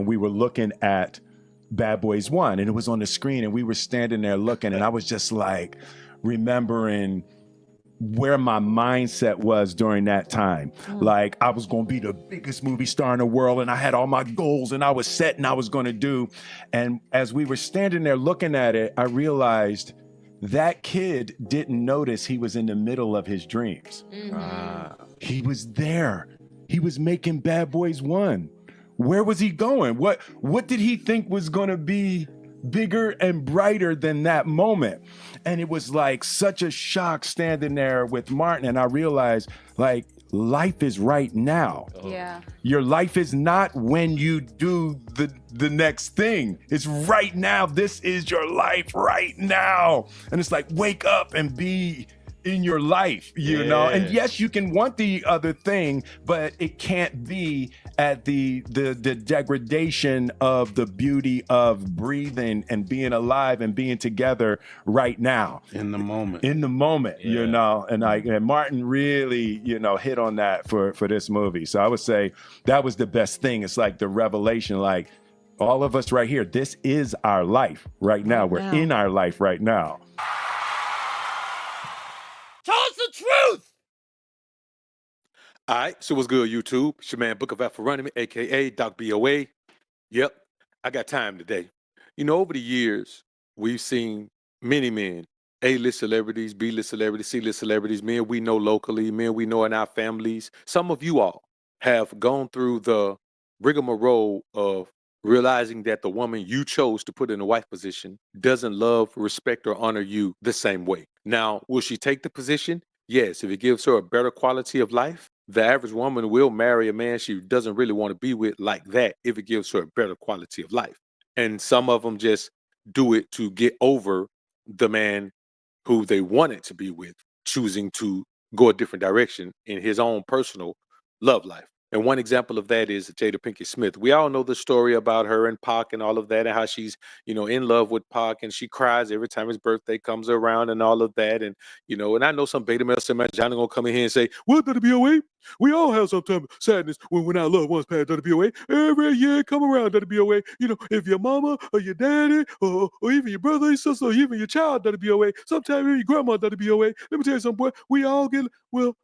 we were looking at Bad Boys 1, and it was on the screen, and we were standing there looking, and I was just like remembering where my mindset was during that time. Like, I was going to be the biggest movie star in the world, and I had all my goals, and I was set, and I was going to do. And as we were standing there looking at it, I realized that kid didn't notice he was in the middle of his dreams. He was there. He was making Bad Boys 1. Where was he going? What did he think was going to be bigger and brighter than that moment? And it was like such a shock standing there with Martin, and I realized, like, life is right now. Yeah. Your life is not when you do the next thing. It's right now. This is your life right now. And it's like, wake up and be in your life, you know? And yes, you can want the other thing, but it can't be at the degradation of the beauty of breathing and being alive and being together right now. In the moment. You know? And Martin really, you know, hit on that for this movie. So I would say that was the best thing. It's like the revelation, like, all of us right here, this is our life right now. We're in our life right now. Tell us the truth! All right, so what's good, YouTube? It's your man, Book of AlphaRonomy, a.k.a. Doc BOA. Yep, I got time today. You know, over the years, we've seen many men, A-list celebrities, B-list celebrities, C-list celebrities, men we know locally, men we know in our families. Some of you all have gone through the rigmarole of realizing that the woman you chose to put in a wife position doesn't love, respect, or honor you the same way. Now, will she take the position? Yes, if it gives her a better quality of life. The average woman will marry a man she doesn't really want to be with like that if it gives her a better quality of life. And some of them just do it to get over the man who they wanted to be with, choosing to go a different direction in his own personal love life. And one example of that is Jada Pinkett Smith. We all know the story about her and Pac and all of that, and how she's, you know, in love with Pac, and she cries every time his birthday comes around and all of that. And, you know, and I know some beta male semi Johnny gonna come in here and say, well, WBOA, we all have some type of sadness when our loved ones pass. WBOA, every year come around. WBOA, you know, if your mama or your daddy or even your brother and sister or even your child, WBOA, sometimes even your grandma, WBOA. Let me tell you something, boy, we all get, well,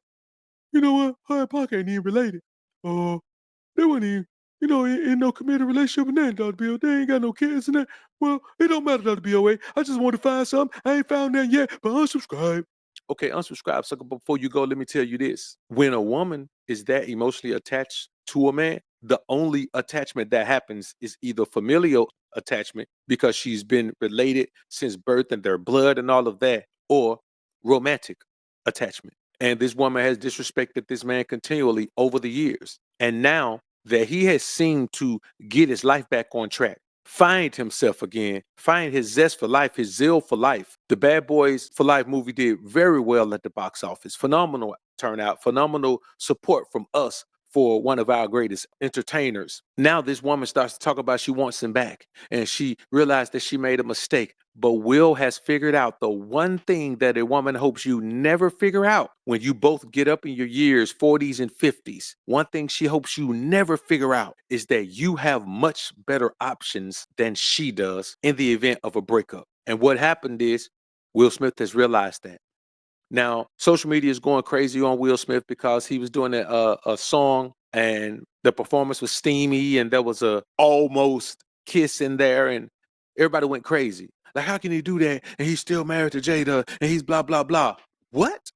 you know what, her and Pac ain't even related. They weren't even, you know, in no committed relationship with that, Dr. Bill. They ain't got no kids and that. Well, it don't matter, Dr. BOA. I just want to find something. I ain't found that yet, but unsubscribe. Okay, unsubscribe, sucker. Before you go, let me tell you this. When a woman is that emotionally attached to a man, the only attachment that happens is either familial attachment, because she's been related since birth and their blood and all of that, or romantic attachment. And this woman has disrespected this man continually over the years. And now that he has seemed to get his life back on track, find himself again, find his zest for life, his zeal for life. The Bad Boys for Life movie did very well at the box office. Phenomenal turnout, phenomenal support from us for one of our greatest entertainers. Now this woman starts to talk about she wants him back, and she realized that she made a mistake. But Will has figured out the one thing that a woman hopes you never figure out when you both get up in your years, 40s and 50s. One thing she hopes you never figure out is that you have much better options than she does in the event of a breakup. And what happened is Will Smith has realized that. Now, social media is going crazy on Will Smith because he was doing a song and the performance was steamy and there was a almost kiss in there and everybody went crazy. Like, how can he do that? And he's still married to Jada and he's blah, blah, blah. What?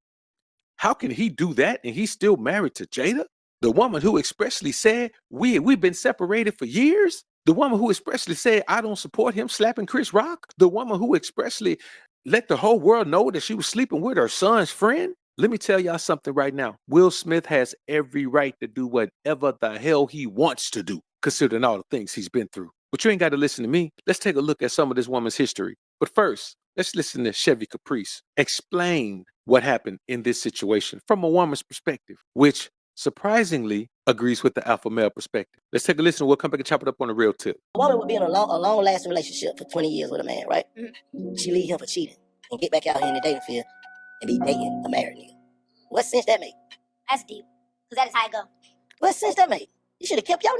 How can he do that and he's still married to Jada? The woman who expressly said, we've been separated for years? The woman who expressly said, I don't support him slapping Chris Rock? The woman who expressly let the whole world know that she was sleeping with her son's friend? Let me tell y'all something right now. Will Smith has every right to do whatever the hell he wants to do, considering all the things he's been through. But you ain't got to listen to me. Let's take a look at some of this woman's history. But first, let's listen to Chevy Caprice explain what happened in this situation from a woman's perspective, which surprisingly agrees with the alpha male perspective. Let's take a listen. We'll come back and chop it up on the real tip. A woman would be in a long-lasting relationship for 20 years with a man, right? She leave him for cheating and get back out here in the dating field and be dating a married nigga. What sense that make? That's deep. Because that is how it go. What sense that make? You should have kept your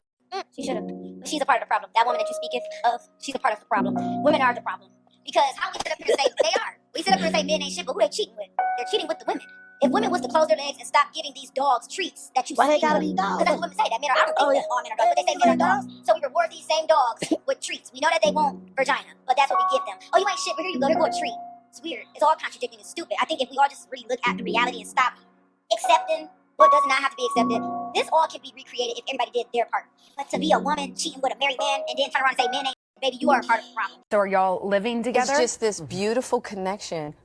She should have. She's a part of the problem. That woman that you speak of, she's a part of the problem. Women are the problem. Because how we sit up here and say they are. We sit up here and say men ain't shit, but who they cheating with? They're cheating with the women. If women was to close their legs and stop giving these dogs treats that you Why they see, gotta be dogs? because that's what women say, that men are, I don't think that all men are dogs, but they say men are dogs. So we reward these same dogs with treats. We know that they want vagina, but that's what we give them. Oh, you ain't shit, but here you go, here go a treat. It's weird. It's all contradicting and stupid. I think if we all just really look at the reality and stop accepting what does not have to be accepted, this all can be recreated if everybody did their part. But to be a woman cheating with a married man and then turn around and say men ain't, baby, you are a part of the problem. So are y'all living together? It's just this beautiful connection.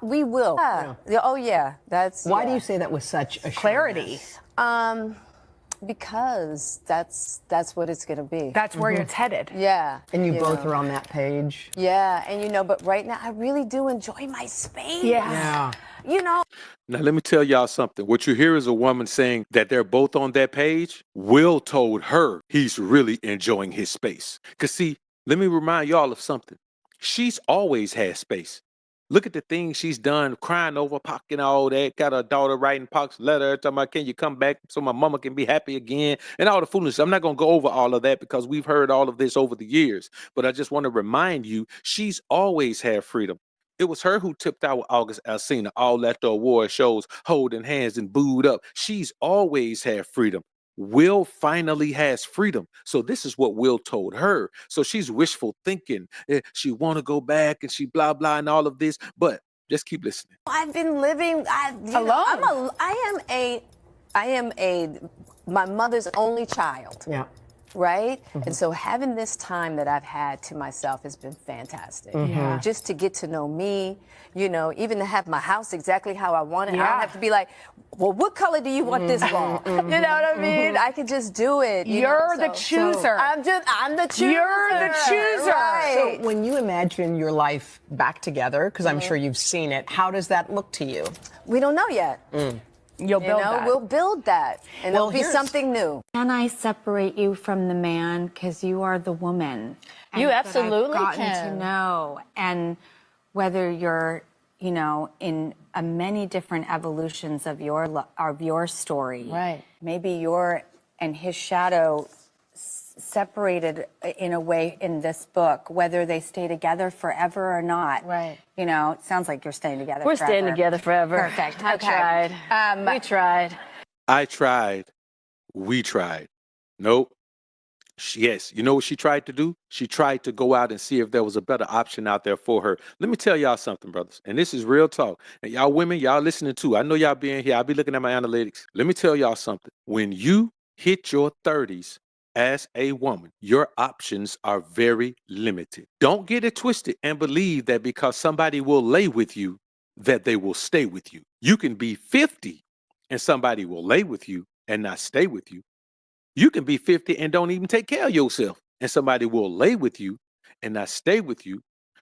We will. Yeah. Oh yeah, that's. Why do you say that with such clarity? Because that's what it's gonna be. That's where it's headed. Yeah. And you both are on that page. Yeah, and but right now I really do enjoy my space. Yeah. Now, let me tell y'all something. What you hear is a woman saying that they're both on that page. Will told her he's really enjoying his space. Because, see, let me remind y'all of something. She's always had space. Look at the things she's done, crying over Pac and all that. Got her daughter writing Pac's letter, talking about, can you come back so my mama can be happy again? And all the foolishness. I'm not going to go over all of that because we've heard all of this over the years. But I just want to remind you, she's always had freedom. It was her who tipped out with August Alsina, all at the award shows, holding hands and booed up. She's always had freedom. Will finally has freedom. So this is what Will told her. So she's wishful thinking. She want to go back and she blah, blah, and all of this. But just keep listening. I've been living alone. I am my mother's only child. Yeah. Right? And so having this time that I've had to myself has been fantastic. Yeah. Just to get to know me, even to have my house exactly how I want it. I don't have to be like, well, what color do you want this wall? You know what I mean? I can just do it. You're the chooser. I'm the chooser. You're the chooser. Right. So when you imagine your life back together, because I'm sure you've seen it, how does that look to you? We don't know yet. You'll build that. We'll build that. And it'll be something new. Can I separate you from the man? Because you are the woman. You absolutely I've gotten can. to know. And whether you're, in many different evolutions of your story. Right. Maybe you're and his shadow separated in a way in this book, whether they stay together forever or not. Right. It sounds like you're staying together We're forever. staying together forever. Perfect. I Okay. tried. We tried. I tried. We tried. Nope. Yes. You know what she tried to do? She tried to go out and see if there was a better option out there for her. Let me tell y'all something, brothers. And this is real talk. And y'all women, y'all listening too. I know y'all being here. I'll be looking at my analytics. Let me tell y'all something. When you hit your 30s as a woman, your options are very limited. Don't get it twisted and believe that because somebody will lay with you, that they will stay with you. You can be 50 and somebody will lay with you and not stay with you. You can be 50 and don't even take care of yourself, and somebody will lay with you and not stay with you,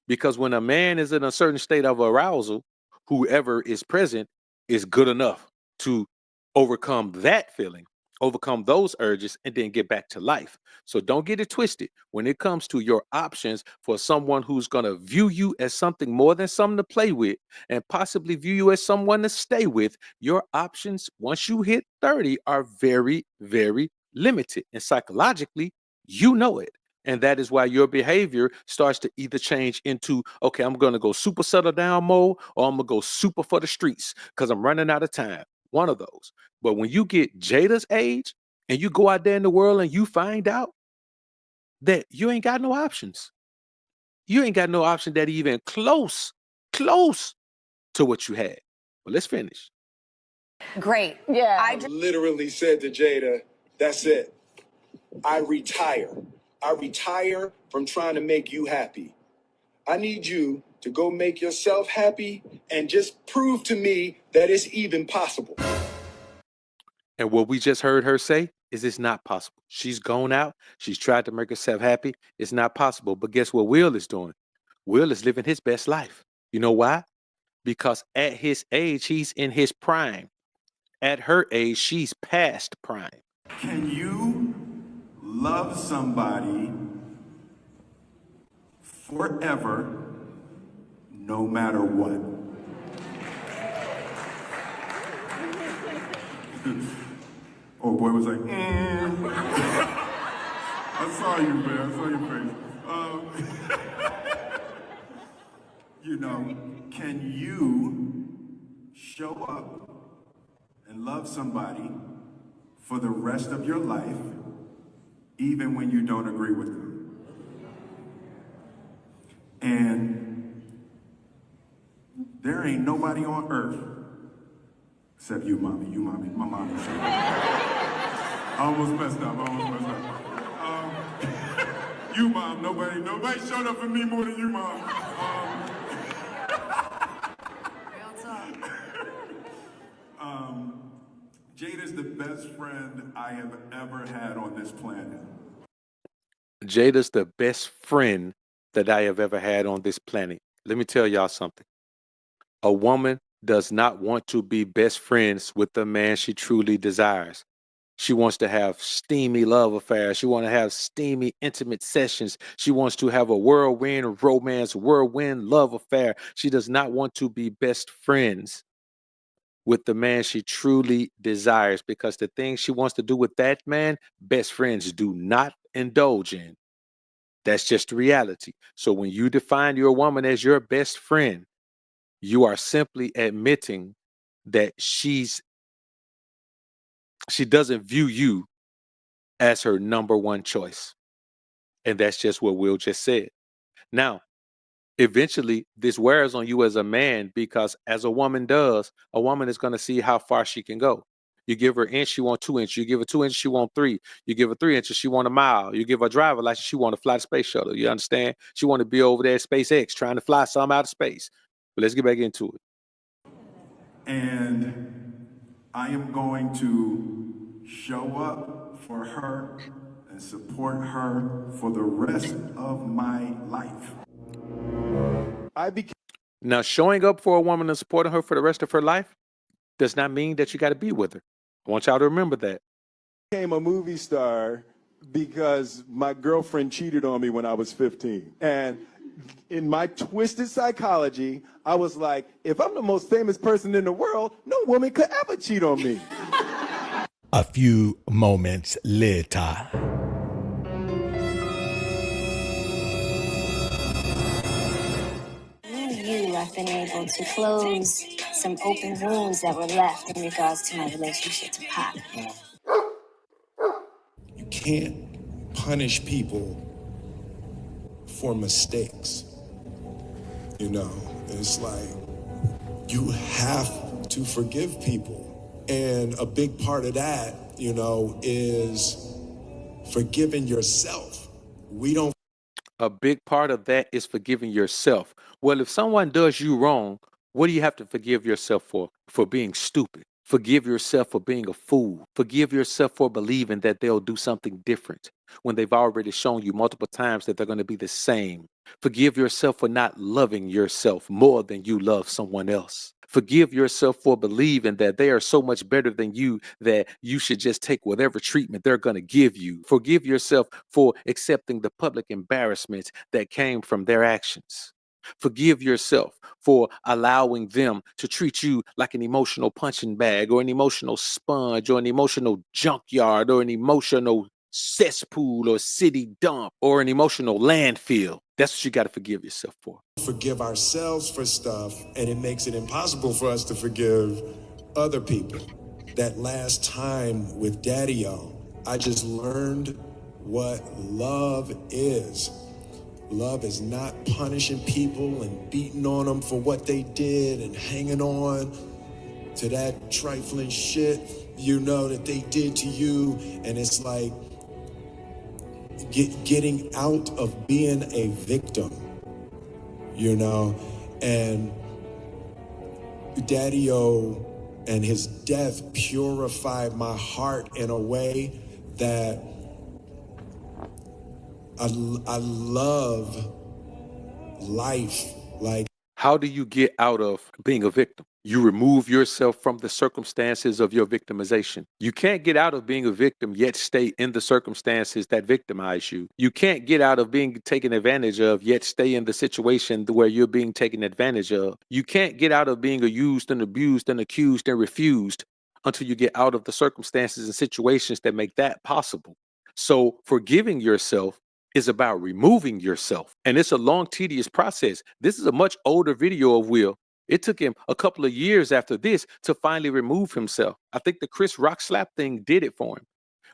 because when a man is in a certain state of arousal, whoever is present is good enough to overcome that feeling, overcome those urges, and then get back to life. So don't get it twisted. When it comes to your options for someone who's going to view you as something more than something to play with and possibly view you as someone to stay with, your options once you hit 30 are very, very limited. And psychologically, you know it. And that is why your behavior starts to either change into, okay, I'm going to go super settle down mode, or I'm going to go super for the streets because I'm running out of time. One of those. But when you get Jada's age and you go out there in the world and you find out that you ain't got no options. You ain't got no option that even close to what you had. But let's finish. Great. Yeah. I literally said to Jada, that's it. I retire. I retire from trying to make you happy. I need you to go make yourself happy and just prove to me that it's even possible. And what we just heard her say is it's not possible. She's gone out. She's tried to make herself happy. It's not possible. But guess what Will is doing? Will is living his best life. You know why? Because at his age, he's in his prime. At her age, she's past prime. Can you love somebody forever, no matter what? Old boy was like, I saw you, man. I saw your face. You know, can you show up and love somebody for the rest of your life, even when you don't agree with them? And there ain't nobody on earth except you, mommy. You, mommy. My mommy. I almost messed up. You, mom. Nobody showed up for me more than you, mom. Jada's the best friend I have ever had on this planet. Jada's the best friend that I have ever had on this planet. Let me tell y'all something. A woman does not want to be best friends with the man she truly desires. She wants to have steamy love affairs. She wants to have steamy, intimate sessions. She wants to have a whirlwind romance, whirlwind love affair. She does not want to be best friends with the man she truly desires, because the things she wants to do with that man, best friends do not indulge in. That's just the reality. So when you define your woman as your best friend, you are simply admitting that she doesn't view you as her number one choice. And that's just what Will just said. Now, eventually this wears on you as a man, because as a woman does, a woman is going to see how far she can go. You give her an inch, she want 2 inches. You give her 2 inches, she want 3. You give her 3 inches, she want a mile. You give her a driver license, she want to fly the space shuttle. You understand? She want to be over there at SpaceX trying to fly some out of space. But let's get back into it. And I am going to show up for her and support her for the rest of my life. Now, showing up for a woman and supporting her for the rest of her life does not mean that you got to be with her. I want y'all to remember that. I became a movie star because my girlfriend cheated on me when I was 15. And in my twisted psychology, I was like, if I'm the most famous person in the world, no woman could ever cheat on me. A few moments later. You have been able to close some open wounds that were left in regards to my relationship to Pop. You can't punish people for mistakes. You know, it's like you have to forgive people. And a big part of that, you know, is forgiving yourself. A big part of that is forgiving yourself. Well, if someone does you wrong, what do you have to forgive yourself for? For being stupid. Forgive yourself for being a fool. Forgive yourself for believing that they'll do something different when they've already shown you multiple times that they're going to be the same. Forgive yourself for not loving yourself more than you love someone else. Forgive yourself for believing that they are so much better than you that you should just take whatever treatment they're going to give you. Forgive yourself for accepting the public embarrassment that came from their actions. Forgive yourself for allowing them to treat you like an emotional punching bag or an emotional sponge or an emotional junkyard or an emotional cesspool or city dump or an emotional landfill. That's what you got to forgive yourself for. Forgive ourselves for stuff, and it makes it impossible for us to forgive other people. That last time with Daddy-O, I just learned what love is. Love is not punishing people and beating on them for what they did and hanging on to that trifling shit, you know, that they did to you. And it's like getting out of being a victim, you know. And Daddy-O and his death purified my heart in a way that I love life. Like, how do you get out of being a victim? You remove yourself from the circumstances of your victimization. You can't get out of being a victim yet stay in the circumstances that victimize you. You can't get out of being taken advantage of yet stay in the situation where you're being taken advantage of. You can't get out of being used and abused and accused and refused until you get out of the circumstances and situations that make that possible. So forgiving yourself is about removing yourself. And it's a long, tedious process. This is a much older video of Will. It took him a couple of years after this to finally remove himself. I think the Chris Rock slap thing did it for him.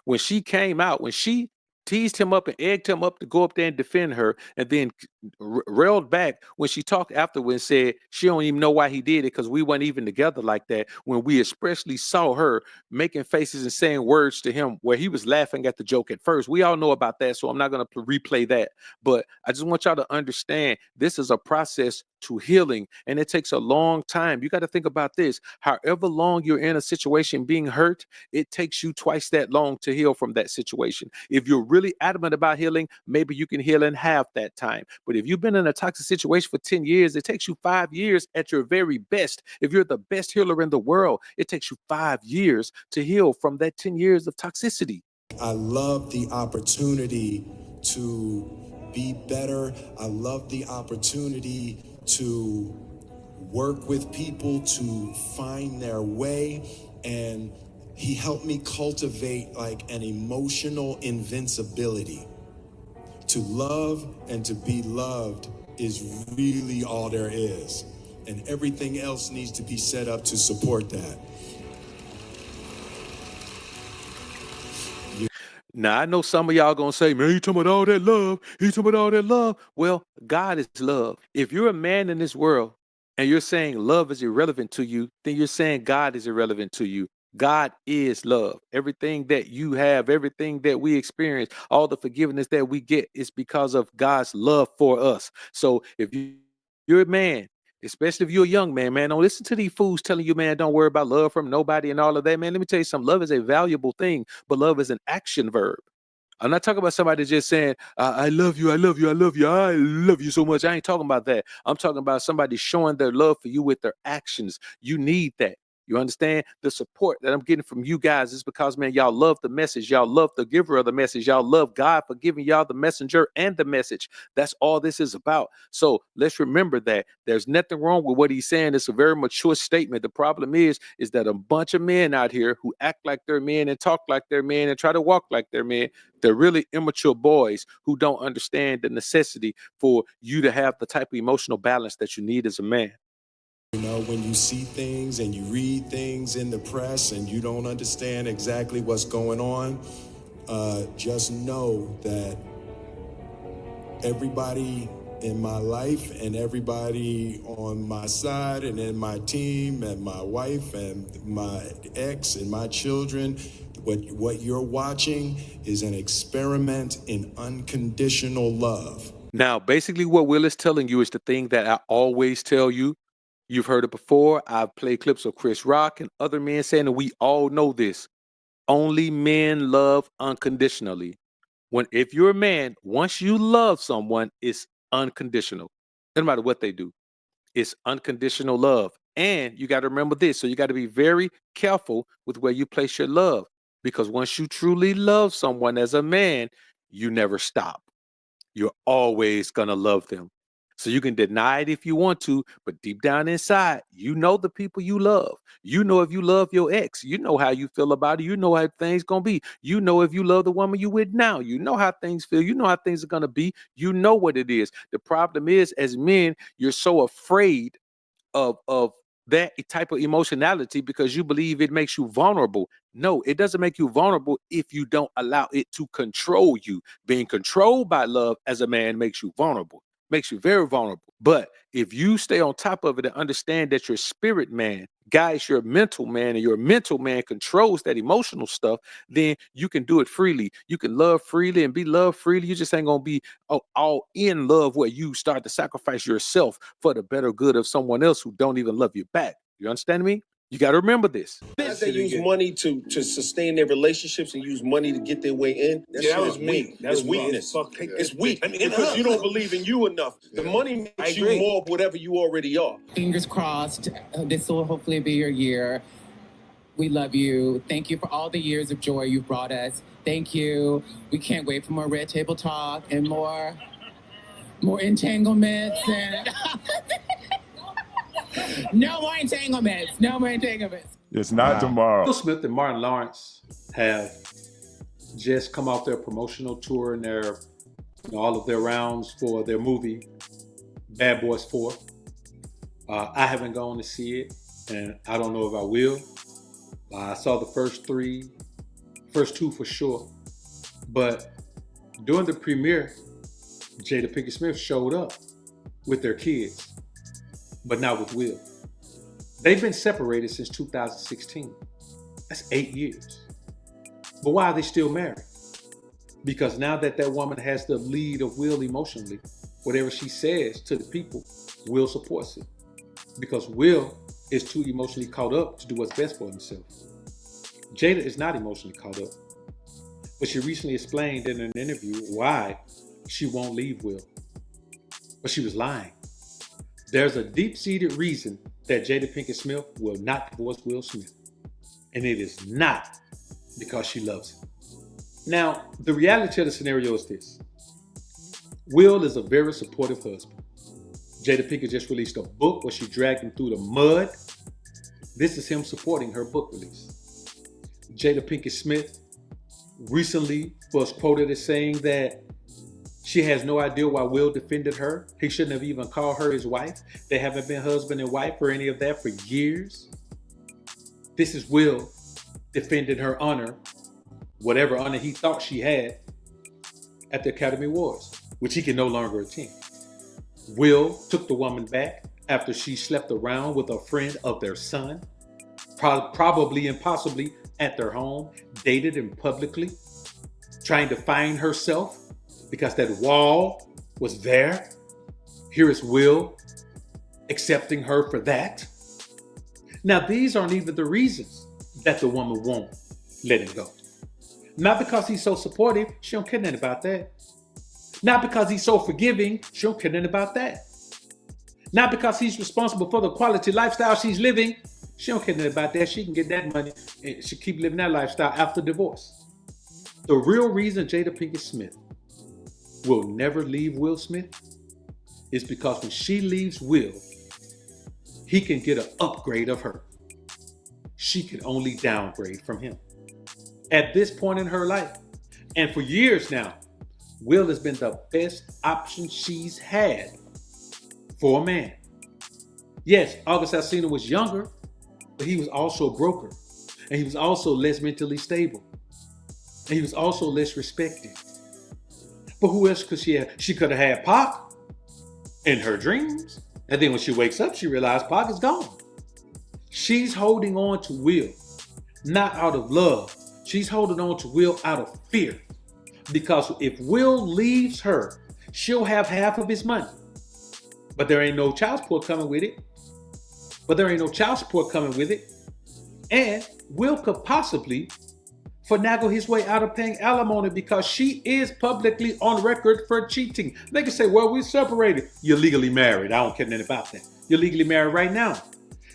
When she came out, when she teased him up and egged him up to go up there and defend her, and then railed back when she talked afterwards and said she don't even know why he did it because we weren't even together like that, when we especially saw her making faces and saying words to him where he was laughing at the joke at first. We all know about that, so I'm not going to replay that. But I just want y'all to understand this is a process to healing, and it takes a long time. You got to think about this. However long you're in a situation being hurt, it takes you twice that long to heal from that situation. If you're really adamant about healing, maybe you can heal in half that time. But if you've been in a toxic situation for 10 years, it takes you 5 years at your very best. If you're the best healer in the world, it takes you 5 years to heal from that 10 years of toxicity. I love the opportunity to be better. I love the opportunity to work with people to find their way. And he helped me cultivate like an emotional invincibility. To love and to be loved is really all there is. And everything else needs to be set up to support that. Now, I know some of y'all gonna say, man, you talking about all that love. He talking about all that love. Well, God is love. If you're a man in this world and you're saying love is irrelevant to you, then you're saying God is irrelevant to you. God is love. Everything that you have, everything that we experience, all the forgiveness that we get is because of God's love for us. So if you're a man, especially if you're a young man, man, don't listen to these fools telling you, man, don't worry about love from nobody and all of that, man. Let me tell you something. Love is a valuable thing, but love is an action verb. I'm not talking about somebody just saying, I love you, I love you, I love you, I love you so much. I ain't talking about that. I'm talking about somebody showing their love for you with their actions. You need that. You understand? The support that I'm getting from you guys is because, man, y'all love the message. Y'all love the giver of the message. Y'all love God for giving y'all the messenger and the message. That's all this is about. So let's remember that there's nothing wrong with what he's saying. It's a very mature statement. The problem is that a bunch of men out here who act like they're men and talk like they're men and try to walk like they're men, they're really immature boys who don't understand the necessity for you to have the type of emotional balance that you need as a man. You know, when you see things and you read things in the press and you don't understand exactly what's going on, just know that everybody in my life and everybody on my side and in my team and my wife and my ex and my children, what you're watching is an experiment in unconditional love. Now, basically what Will is telling you is the thing that I always tell you. You've heard it before. I've played clips of Chris Rock and other men saying that we all know this. Only men love unconditionally. If you're a man, once you love someone, it's unconditional. No matter what they do, it's unconditional love. And you got to remember this. So you got to be very careful with where you place your love, because once you truly love someone as a man, you never stop. You're always going to love them. So you can deny it if you want to, but deep down inside, you know the people you love. You know if you love your ex, you know how you feel about it. You know how things going to be. You know if you love the woman you with now, you know how things feel. You know how things are going to be. You know what it is. The problem is, as men, you're so afraid of that type of emotionality because you believe it makes you vulnerable. No, it doesn't make you vulnerable if you don't allow it to control you. Being controlled by love as a man makes you vulnerable, makes you very vulnerable. But if you stay on top of it and understand that your spirit man guides your mental man and your mental man controls that emotional stuff, then you can do it freely. You can love freely and be loved freely. You just ain't going to be all in love where you start to sacrifice yourself for the better good of someone else who don't even love you back. You understand me? You got to remember this. They use money to sustain their relationships and use money to get their way in. That was weak. That's weakness. It's weak because you don't believe in you enough. The money makes you more of whatever you already are. Fingers crossed. This will hopefully be your year. We love you. Thank you for all the years of joy you've brought us. Thank you. We can't wait for more Red Table Talk and more entanglements and no more entanglements. No more entanglements. It's not tomorrow. Will Smith and Martin Lawrence have just come off their promotional tour and their, all of their rounds for their movie, Bad Boys 4. I haven't gone to see it, and I don't know if I will. I saw the first two for sure. But during the premiere, Jada Pinkett Smith showed up with their kids, but not with Will. They've been separated since 2016. That's 8 years. But why are they still married? Because now that woman has the lead of Will emotionally, whatever she says to the people, Will supports it. Because Will is too emotionally caught up to do what's best for himself. Jada is not emotionally caught up. But she recently explained in an interview why she won't leave Will. But she was lying. There's a deep-seated reason that Jada Pinkett Smith will not divorce Will Smith. And it is not because she loves him. Now, the reality of the scenario is this. Will is a very supportive husband. Jada Pinkett just released a book where she dragged him through the mud. This is him supporting her book release. Jada Pinkett Smith recently was quoted as saying that she has no idea why Will defended her. He shouldn't have even called her his wife. They haven't been husband and wife or any of that for years. This is Will defending her honor, whatever honor he thought she had, at the Academy Awards, which he can no longer attend. Will took the woman back after she slept around with a friend of their son, probably and possibly at their home, dated him publicly, trying to find herself because that wall was there. Here is Will accepting her for that. Now, these aren't even the reasons that the woman won't let him go. Not because he's so supportive, she don't care nothing about that. Not because he's so forgiving, she don't care nothing about that. Not because he's responsible for the quality lifestyle she's living, she don't care nothing about that. She can get that money and she keep living that lifestyle after divorce. The real reason Jada Pinkett Smith will never leave Will Smith is because when she leaves Will, he can get an upgrade of her. She can only downgrade from him. At this point in her life, and for years now, Will has been the best option she's had for a man. Yes, August Alsina was younger, but he was also broker. And he was also less mentally stable. And he was also less respected. But who else could she have? She could have had Pac in her dreams. And then when she wakes up, she realized Pac is gone. She's holding on to Will, not out of love. She's holding on to Will out of fear. Because if Will leaves her, she'll have half of his money. But there ain't no child support coming with it. And Will could possibly finagle his way out of paying alimony because she is publicly on record for cheating. They can say, well, we're separated. You're legally married. I don't care nothing about that. You're legally married right now.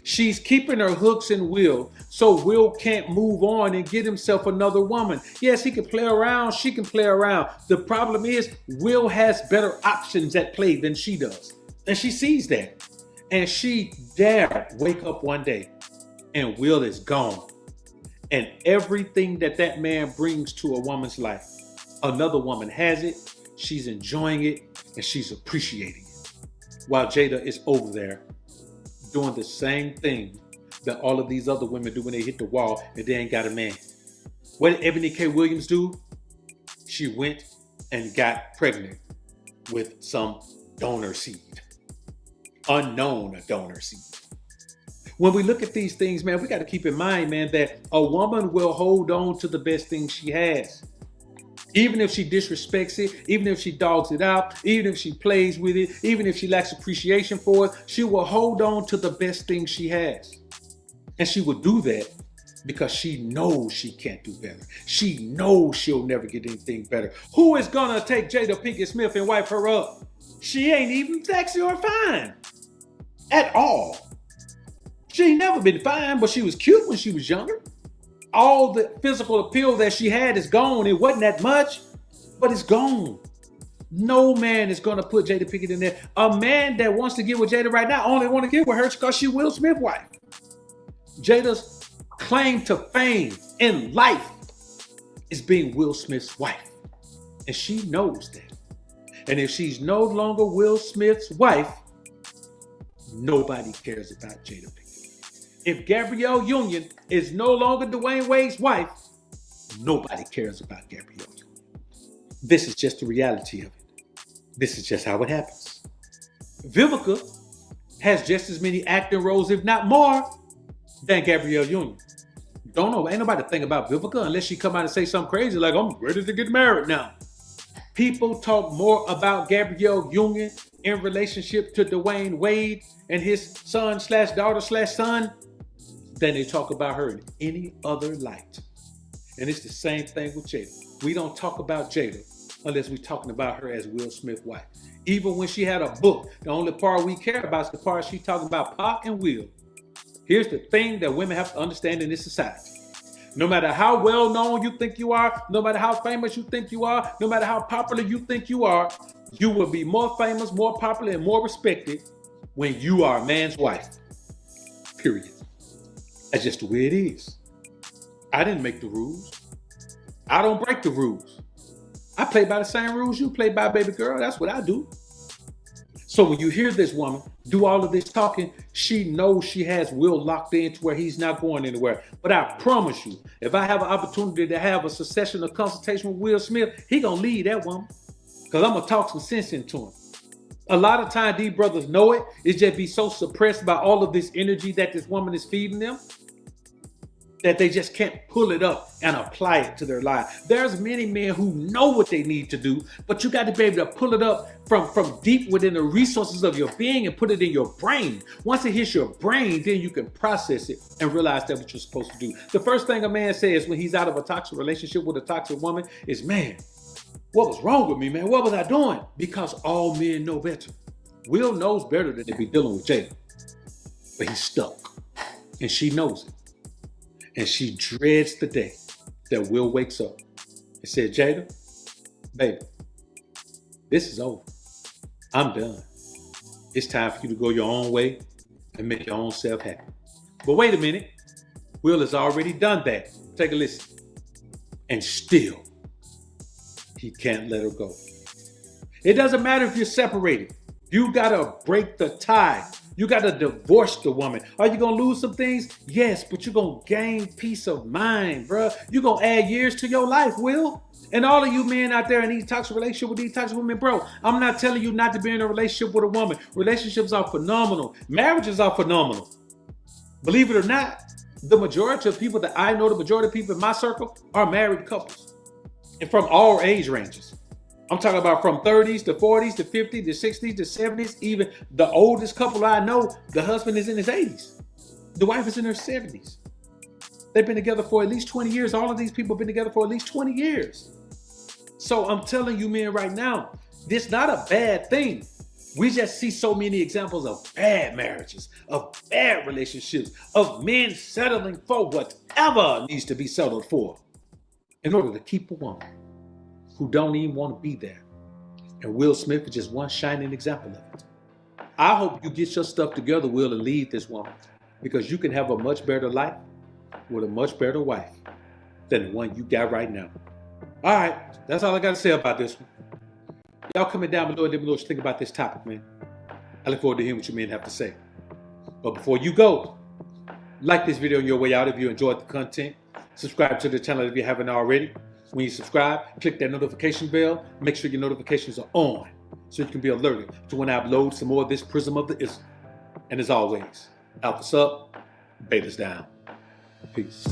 She's keeping her hooks in Will so Will can't move on and get himself another woman. Yes, he can play around. She can play around. The problem is Will has better options at play than she does. And she sees that. And she dare wake up one day and Will is gone. And everything that man brings to a woman's life, another woman has it, she's enjoying it, and she's appreciating it. While Jada is over there doing the same thing that all of these other women do when they hit the wall and they ain't got a man. What did Ebony K. Williams do? She went and got pregnant with some donor seed. Unknown donor seed. When we look at these things, man, we got to keep in mind, man, that a woman will hold on to the best thing she has. Even if she disrespects it, even if she dogs it out, even if she plays with it, even if she lacks appreciation for it, she will hold on to the best thing she has. And she will do that because she knows she can't do better. She knows she'll never get anything better. Who is gonna take Jada Pinkett Smith and wipe her up? She ain't even sexy or fine at all. She ain't never been fine, but she was cute when she was younger. All the physical appeal that she had is gone. It wasn't that much, but it's gone. No man is going to put Jada Pinkett in there. A man that wants to get with Jada right now only want to get with her because she Will Smith's wife. Jada's claim to fame in life is being Will Smith's wife. And she knows that. And if she's no longer Will Smith's wife, nobody cares about Jada Pinkett. If Gabrielle Union is no longer Dwayne Wade's wife, nobody cares about Gabrielle Union. This is just the reality of it. This is just how it happens. Vivica has just as many acting roles, if not more, than Gabrielle Union. Don't know, ain't nobody think about Vivica unless she come out and say something crazy like, I'm ready to get married now. People talk more about Gabrielle Union in relationship to Dwayne Wade and his son/daughter/son than they talk about her in any other light. And it's the same thing with Jada. We don't talk about Jada unless we're talking about her as Will Smith's wife. Even when she had a book, the only part we care about is the part she talking about Pac and Will. Here's the thing that women have to understand in this society. No matter how well known you think you are, no matter how famous you think you are, no matter how popular you think you are, you will be more famous, more popular, and more respected when you are a man's wife. Period. That's just the way it is. I didn't make the rules. I don't break the rules. I play by the same rules you play by, baby girl. That's what I do. So when you hear this woman do all of this talking, she knows she has Will locked in to where he's not going anywhere. But I promise you, if I have an opportunity to have a succession of consultation with Will Smith, he gonna leave that woman. Because I'm gonna talk some sense into him. A lot of times these brothers know it. It's just be so suppressed by all of this energy that this woman is feeding them that they just can't pull it up and apply it to their life. There's many men who know what they need to do, but you got to be able to pull it up from deep within the resources of your being and put it in your brain. Once it hits your brain, then you can process it and realize that's what you're supposed to do. The first thing a man says when he's out of a toxic relationship with a toxic woman is, man, what was wrong with me, man? What was I doing? Because all men know better. Will knows better than to be dealing with Jada. But he's stuck. And she knows it. And she dreads the day that Will wakes up and said, Jada, baby, this is over. I'm done. It's time for you to go your own way and make your own self happy. But wait a minute. Will has already done that. Take a listen. And still, he can't let her go. It doesn't matter if you're separated. You gotta break the tie. You gotta divorce the woman. Are you gonna lose some things? Yes, but you're gonna gain peace of mind, bruh. You're gonna add years to your life, Will. And all of you men out there in these toxic relationships with these toxic women, bro, I'm not telling you not to be in a relationship with a woman. Relationships are phenomenal. Marriages are phenomenal. Believe it or not, the majority of people that I know, the majority of people in my circle are married couples. And from all age ranges. I'm talking about from 30s to 40s to 50s to 60s to 70s. Even the oldest couple I know, the husband is in his 80s. The wife is in her 70s. They've been together for at least 20 years. All of these people have been together for at least 20 years. So I'm telling you, men, right now, this is not a bad thing. We just see so many examples of bad marriages, of bad relationships, of men settling for whatever needs to be settled for in order to keep a woman who don't even want to be there. And Will Smith is just one shining example of it. I hope you get your stuff together, Will, and leave this woman, because you can have a much better life with a much better wife than the one you got right now. All right, that's all I got to say about this one. Y'all comment down below and let me know what you think about this topic, man. I look forward to hearing what you men have to say. But before you go, like this video on your way out if you enjoyed the content. Subscribe to the channel if you haven't already. When you subscribe, click that notification bell. Make sure your notifications are on so you can be alerted to when I upload some more of this Prism of the Ism. And as always, Alpha's up, Beta's down. Peace.